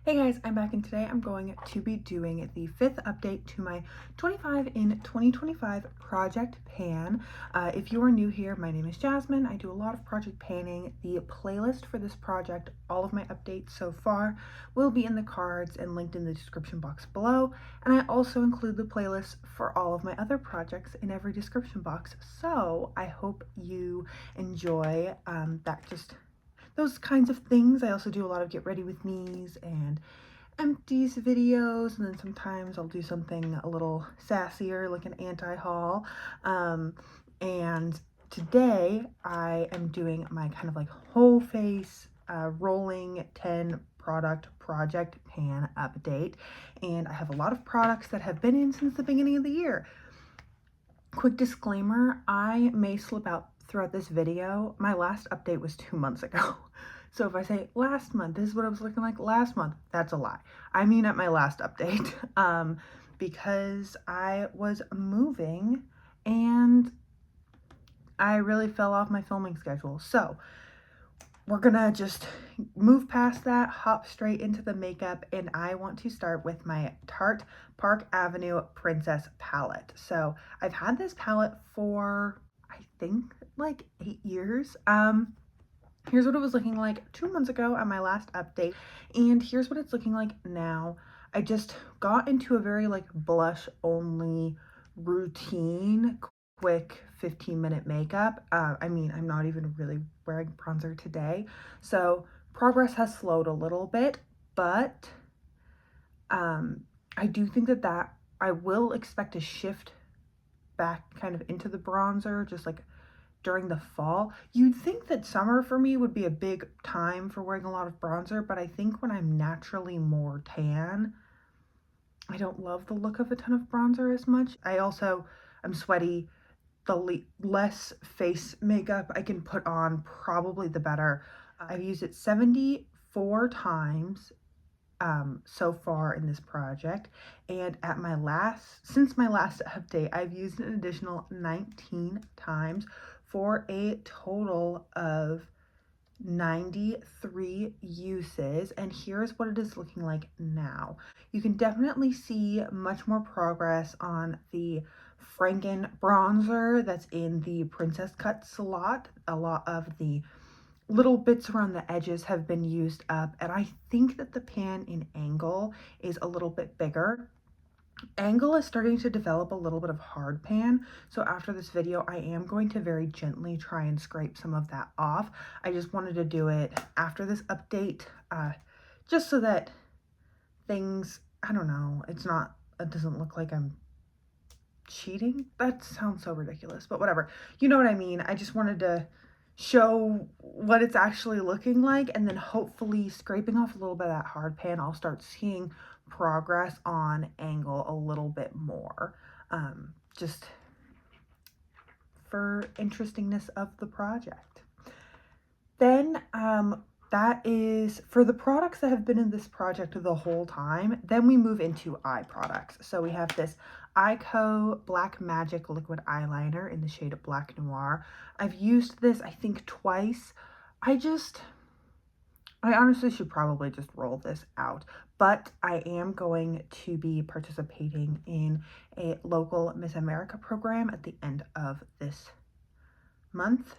Hey guys, I'm back and today I'm going to be doing the 5th update to my 25 in 2025 project pan. If you are new here, my name is Jasmine. I do a lot of project panning. The playlist for this project, all of my updates so far, will be in the cards and linked in the description box below. And I also include the playlist for all of my other projects in every description box. So I hope you enjoy those kinds of things. I also do a lot of get ready with me's and empties videos, and then sometimes I'll do something a little sassier like an anti-haul. And today I am doing my kind of like whole face rolling 10 product project pan update, and I have a lot of products that have been in since the beginning of the year. Quick disclaimer, I may slip out throughout this video. My last update was 2 months ago. So if I say last month, this is what I was looking like last month, that's a lie. I mean at my last update, because I was moving and I really fell off my filming schedule. So we're gonna just move past that, hop straight into the makeup, and I want to start with my Tarte Park Avenue Princess palette. So I've had this palette for, I think, like 8 years. Here's what it was looking like 2 months ago at my last update, and here's what it's looking like now. I just got into a very like blush only routine, quick 15-minute makeup. I mean, I'm not even really wearing bronzer today, so progress has slowed a little bit, but I do think that I will expect a shift back kind of into the bronzer, just like during the fall. You'd think that summer for me would be a big time for wearing a lot of bronzer, but I think when I'm naturally more tan, I don't love the look of a ton of bronzer as much. I'm sweaty. The less face makeup I can put on, probably the better. I've used it 74 times so far in this project, and since my last update, I've used an additional 19 times for a total of 93 uses. And here's what it is looking like now. You can definitely see much more progress on the Franken bronzer that's in the Princess Cut slot. A lot of the little bits around the edges have been used up, and I think that the pan in Angle is a little bit bigger. Angle is starting to develop a little bit of hard pan, so after this video I am going to very gently try and scrape some of that off. I just wanted to do it after this update, just so that things, I don't know, it doesn't look like I'm cheating. That sounds so ridiculous, but whatever. You know what I mean. I just wanted to show what it's actually looking like, and then hopefully scraping off a little bit of that hard pan, I'll start seeing progress on Angle a little bit more, just for interestingness of the project. Then that is for the products that have been in this project the whole time. Then we move into eye products. So we have this Ico Black Magic liquid eyeliner in the shade Black Noir. I've used this, I think, twice. I honestly should probably just roll this out, but I am going to be participating in a local Miss America program at the end of this month.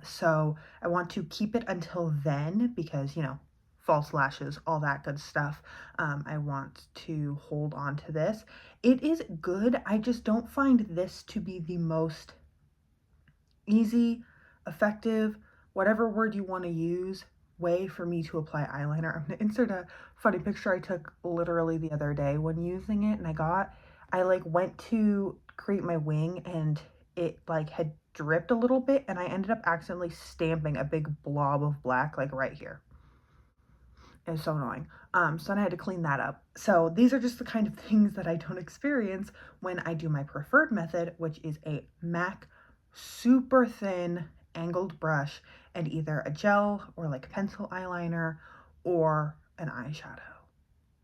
So I want to keep it until then because, you know, false lashes, all that good stuff. I want to hold on to this. It is good. I just don't find this to be the most easy, effective, whatever word you want to use, way for me to apply eyeliner. I'm going to insert a funny picture I took literally the other day when using it, and I like went to create my wing and it like had dripped a little bit, and I ended up accidentally stamping a big blob of black like right here. It's so annoying. So then I had to clean that up. So these are just the kind of things that I don't experience when I do my preferred method, which is a MAC super thin angled brush and either a gel or like pencil eyeliner or an eyeshadow.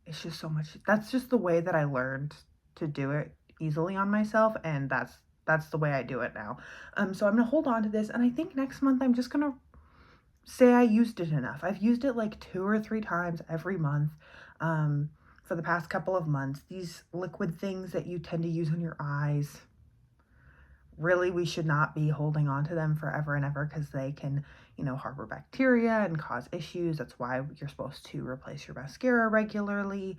It's just so much. That's just the way that I learned to do it easily on myself, and that's the way I do it now. So I'm gonna hold on to this, and I think next month I'm just gonna say I used it enough. I've used it like 2 or 3 times every month for the past couple of months. These liquid things that you tend to use on your eyes, really, we should not be holding on to them forever and ever because they can, harbor bacteria and cause issues. That's why you're supposed to replace your mascara regularly.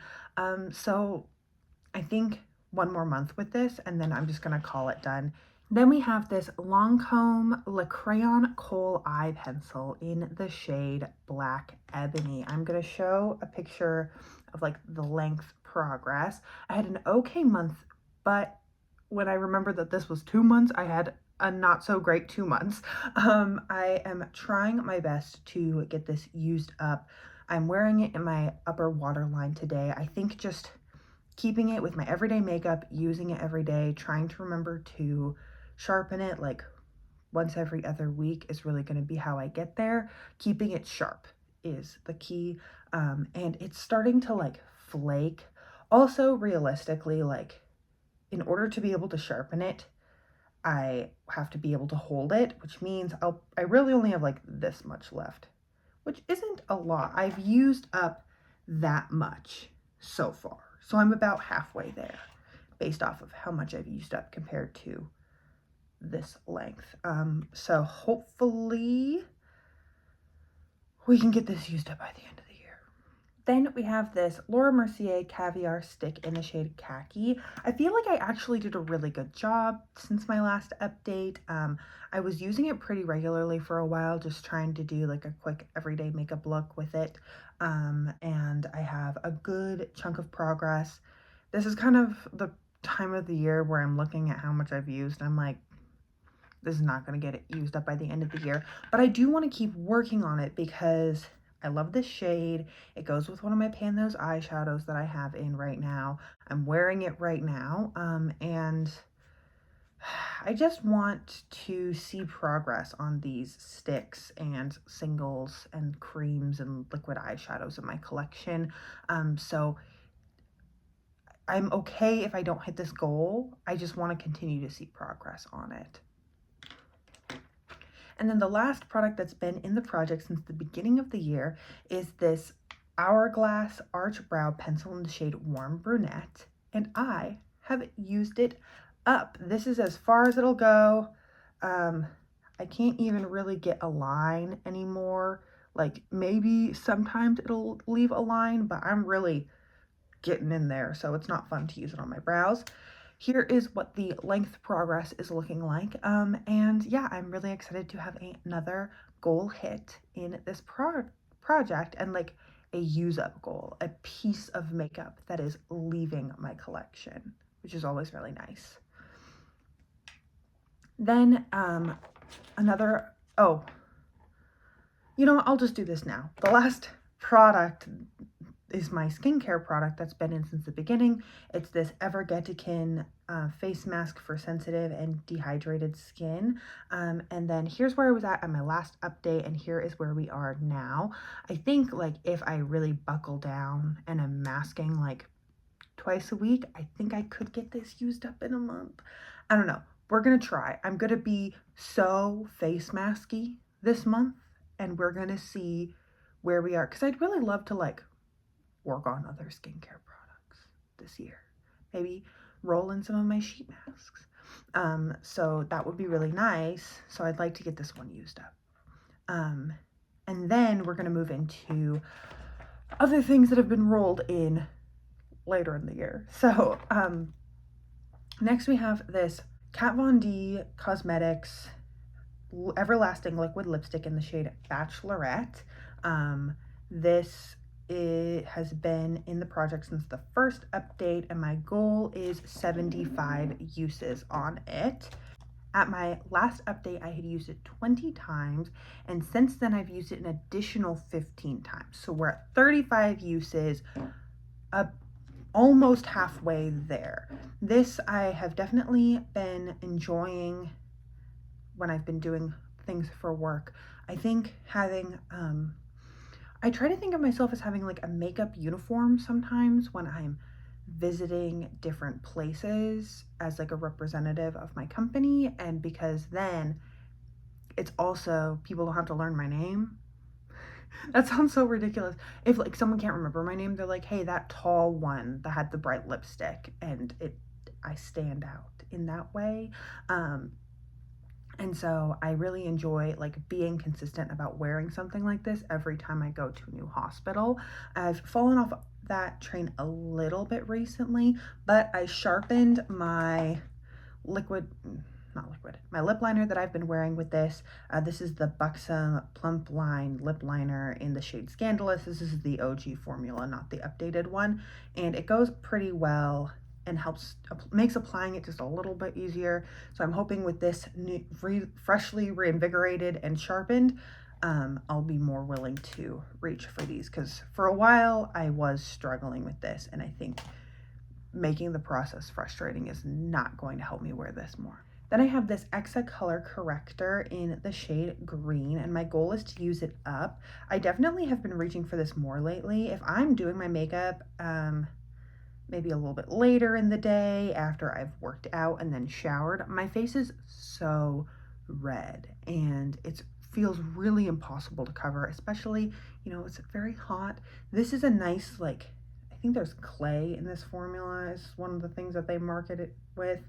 So I think one more month with this, and then I'm just gonna call it done. Then we have this Lancome Le Crayon Kohl Eye Pencil in the shade Black Ebony. I'm gonna show a picture of like the length progress. I had an okay month, but when I remembered that this was 2 months, I had a not so great 2 months. I am trying my best to get this used up. I'm wearing it in my upper waterline today. I think just keeping it with my everyday makeup, using it every day, trying to remember to sharpen it like once every other week is really going to be how I get there. Keeping it sharp is the key. And it's starting to like flake. Also, realistically, like in order to be able to sharpen it, I have to be able to hold it, which means I really only have like this much left, which isn't a lot. I've used up that much so far. So I'm about halfway there based off of how much I've used up compared to this length. So hopefully we can get this used up by the end of the year. Then we have this Laura Mercier Caviar Stick in the shade Khaki. I feel like I actually did a really good job since my last update. I was using it pretty regularly for a while, just trying to do like a quick everyday makeup look with it. And I have a good chunk of progress. This is kind of the time of the year where I'm looking at how much I've used. I'm like, this is not going to get it used up by the end of the year. But I do want to keep working on it because I love this shade. It goes with one of my Pan Those eyeshadows that I have in right now. I'm wearing it right now. And I just want to see progress on these sticks and singles and creams and liquid eyeshadows in my collection. So I'm okay if I don't hit this goal. I just want to continue to see progress on it. And then the last product that's been in the project since the beginning of the year is this Hourglass Arch Brow Pencil in the shade Warm Brunette. And I have used it up. This is as far as it'll go. I can't even really get a line anymore. Like maybe sometimes it'll leave a line, but I'm really getting in there, so it's not fun to use it on my brows. Here is what the length progress is looking like. And yeah, I'm really excited to have another goal hit in this project and like a use up goal, a piece of makeup that is leaving my collection, which is always really nice. Then oh, I'll just do this now. The last product is my skincare product that's been in since the beginning. It's this Evergetican face mask for sensitive and dehydrated skin. And then here's where I was at my last update, and here is where we are now. I think like if I really buckle down and I'm masking like twice a week, I think I could get this used up in a month. I don't know. We're gonna try. I'm gonna be so face masky this month, and we're gonna see where we are, because I'd really love to like work on other skincare products this year. Maybe roll in some of my sheet masks. So that would be really nice. So I'd like to get this one used up. And then we're going to move into other things that have been rolled in later in the year. So next we have this Kat Von D Cosmetics Everlasting Liquid Lipstick in the shade Bachelorette. It has been in the project since the first update, and my goal is 75 uses on it. At my last update, I had used it 20 times, and since then I've used it an additional 15 times. So we're at 35 uses, almost halfway there. This I have definitely been enjoying when I've been doing things for work. I think having I try to think of myself as having like a makeup uniform sometimes when I'm visiting different places as like a representative of my company, and because then it's also, people don't have to learn my name. That sounds so ridiculous. If like someone can't remember my name, they're like, "Hey, that tall one that had the bright lipstick," and I stand out in that way. Um, and so I really enjoy like being consistent about wearing something like this every time I go to a new hospital. I've fallen off that train a little bit recently, but I sharpened my liquid, not liquid, my lip liner that I've been wearing with this. This is the Buxom Plump Line lip liner in the shade Scandalous. This is the OG formula, not the updated one, and it goes pretty well and makes applying it just a little bit easier. So I'm hoping with this freshly reinvigorated and sharpened, I'll be more willing to reach for these, because for a while I was struggling with this, and I think making the process frustrating is not going to help me wear this more. Then I have this Exa color corrector in the shade green, and my goal is to use it up. I definitely have been reaching for this more lately. If I'm doing my makeup maybe a little bit later in the day after I've worked out and then showered, my face is so red and it feels really impossible to cover, especially, it's very hot. This is a nice, like, I think there's clay in this formula is one of the things that they market it with.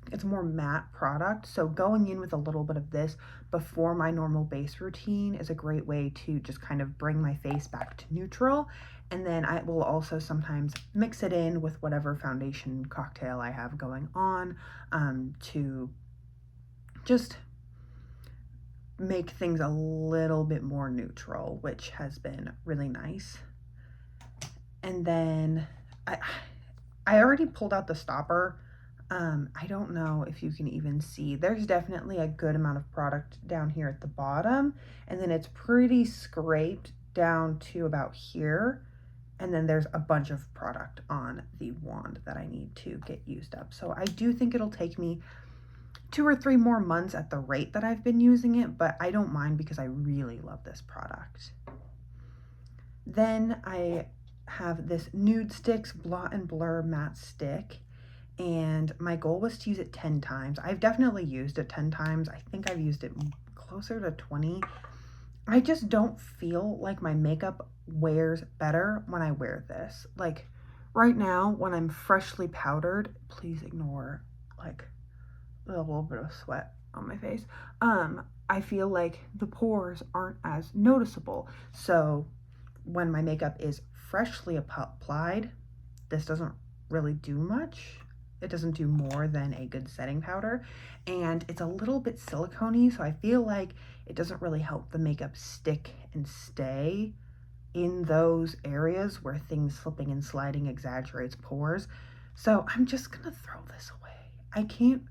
It's a more matte product, so going in with a little bit of this before my normal base routine is a great way to just kind of bring my face back to neutral. And then I will also sometimes mix it in with whatever foundation cocktail I have going on, to just make things a little bit more neutral, which has been really nice. And then I already pulled out the stopper. I don't know if you can even see. There's definitely a good amount of product down here at the bottom, and then it's pretty scraped down to about here. And then there's a bunch of product on the wand that I need to get used up. So I do think it'll take me 2 or 3 more months at the rate that I've been using it, but I don't mind because I really love this product. Then I have this Nude Sticks Blot and Blur Matte Stick, and my goal was to use it 10 times. I've definitely used it 10 times. I think I've used it closer to 20. I just don't feel like my makeup wears better when I wear this. Like right now, when I'm freshly powdered, please ignore like a little bit of sweat on my face. I feel like the pores aren't as noticeable. So when my makeup is freshly applied, this doesn't really do much. It doesn't do more than a good setting powder, and it's a little bit silicone-y, so I feel like it doesn't really help the makeup stick and stay in those areas where things slipping and sliding exaggerates pores. So I'm just gonna throw this away. I can't,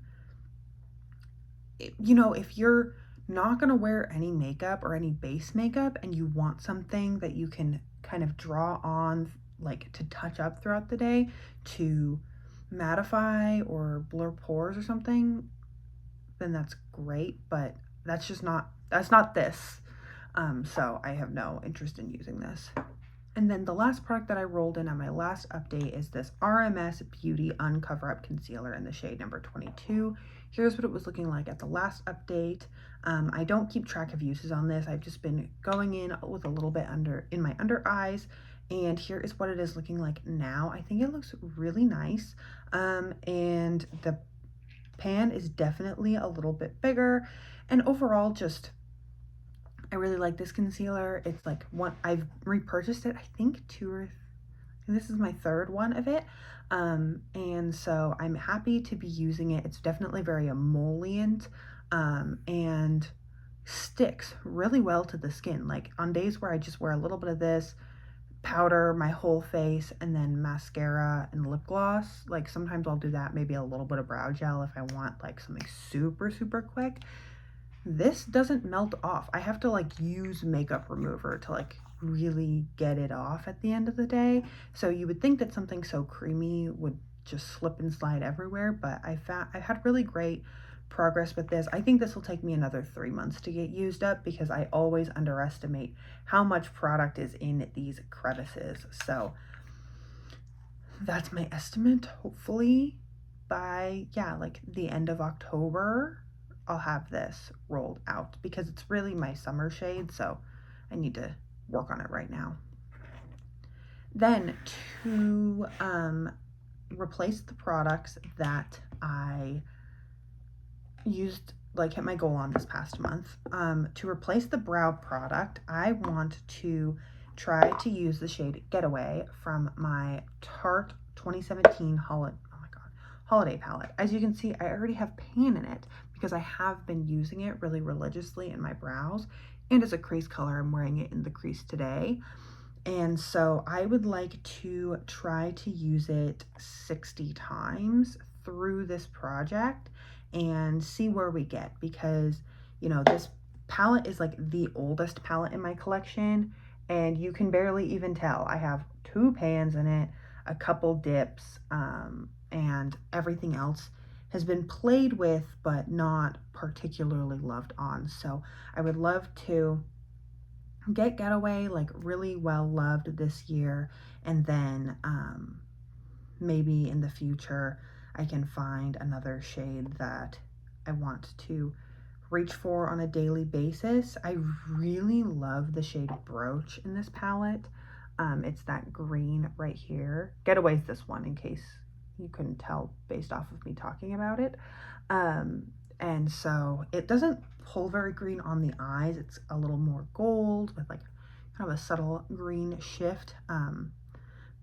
if you're not gonna wear any makeup or any base makeup and you want something that you can kind of draw on, like to touch up throughout the day, to mattify or blur pores or something, then that's great, but that's not this. So I have no interest in using this. And then the last product that I rolled in on my last update is this RMS Beauty Uncover Up Concealer in the shade number 22. Here's what it was looking like at the last update. I don't keep track of uses on this. I've just been going in with a little bit in my under eyes, and here is what it is looking like now. I think it looks really nice, and the pan is definitely a little bit bigger, and overall just I really like this concealer. It's like I've repurchased it, I think this is my 3rd one of it, and so I'm happy to be using it. It's definitely very emollient, and sticks really well to the skin. Like on days where I just wear a little bit of this, powder my whole face, and then mascara and lip gloss, like sometimes I'll do that, maybe a little bit of brow gel if I want like something super quick. This doesn't melt off. I have to like use makeup remover to like really get it off at the end of the day. So you would think that something so creamy would just slip and slide everywhere, but I've had really great progress with this. I think this will take me another 3 months to get used up because I always underestimate how much product is in these crevices. So that's my estimate. Hopefully by, like the end of October, I'll have this rolled out because it's really my summer shade. So I need to work on it right now. Then to replace the products that I used, like hit my goal on this past month, to replace the brow product, I want to try to use the shade Getaway from my Tarte 2017 holiday palette. As you can see, I already have pan in it because I have been using it really religiously in my brows, and as a crease color, I'm wearing it in the crease today. And so I would like to try to use it 60 times through this project and see where we get, because, you know, this palette is like the oldest palette in my collection, and you can barely even tell. I have 2 pans in it, a couple dips, and everything else has been played with but not particularly loved on. So I would love to get Getaway like really well loved this year, and then maybe in the future I can find another shade that I want to reach for on a daily basis. I really love the shade Brooch in this palette. It's that green right here. Getaway's this one, in case you couldn't tell based off of me talking about it. And so it doesn't pull very green on the eyes. It's a little more gold with like kind of a subtle green shift.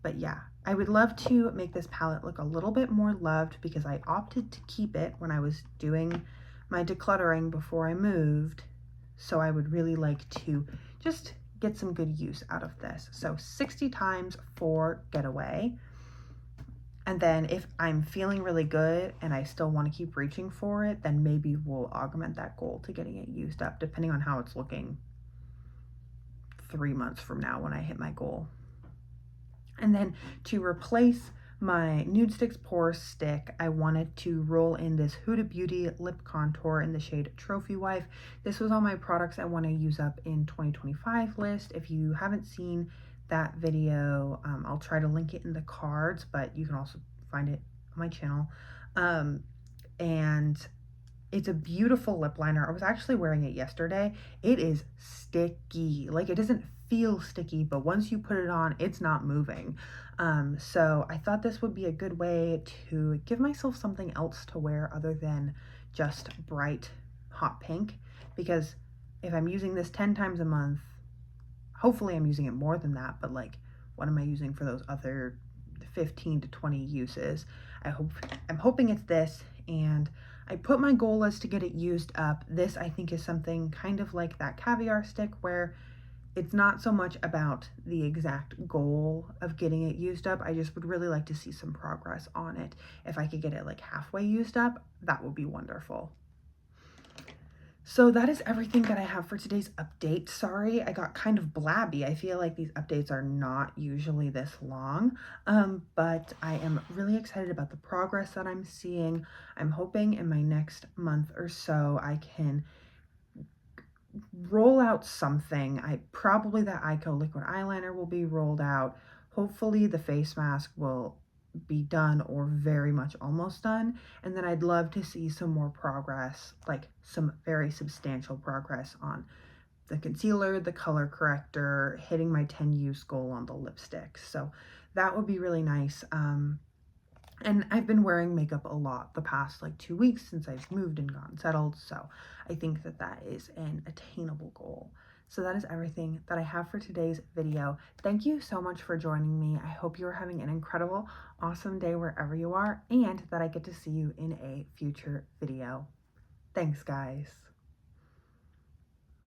But yeah, I would love to make this palette look a little bit more loved because I opted to keep it when I was doing my decluttering before I moved. So I would really like to just get some good use out of this. So 60 times for Getaway. And then if I'm feeling really good and I still want to keep reaching for it, then maybe we'll augment that goal to getting it used up, depending on how it's looking 3 months from now when I hit my goal. And then to replace my Nude Sticks Pore Stick, I wanted to roll in this Huda Beauty lip contour in the shade Trophy Wife. This was all my products I want to use up in 2025 list. If you haven't seen that video, I'll try to link it in the cards, but you can also find it on my channel. And it's a beautiful lip liner. I was actually wearing it yesterday. It is sticky. Like, it doesn't feel sticky, but once you put it on, it's not moving. So I thought this would be a good way to give myself something else to wear other than just bright hot pink, because if I'm using this 10 times a month, hopefully I'm using it more than that, but like, what am I using for those other 15 to 20 uses? I'm hoping it's this, and I put my goal as to get it used up. This, I think, is something kind of like that caviar stick, where it's not so much about the exact goal of getting it used up. I just would really like to see some progress on it. If I could get it like halfway used up, that would be wonderful. So that is everything that I have for today's update. Sorry, I got kind of blabby. I feel like these updates are not usually this long, but I am really excited about the progress that I'm seeing. I'm hoping in my next month or so I can roll out something. Probably the Ico liquid eyeliner will be rolled out. Hopefully the face mask will be done or very much almost done, and then I'd love to see some more progress, like some very substantial progress on the concealer, the color corrector, hitting my 10 use goal on the lipstick. So that would be really nice. And I've been wearing makeup a lot the past like 2 weeks since I've moved and gotten settled, so I think that that is an attainable goal. So that is everything that I have for today's video. Thank you so much for joining me. I hope you're having an incredible, awesome day wherever you are, and that I get to see you in a future video. Thanks, guys.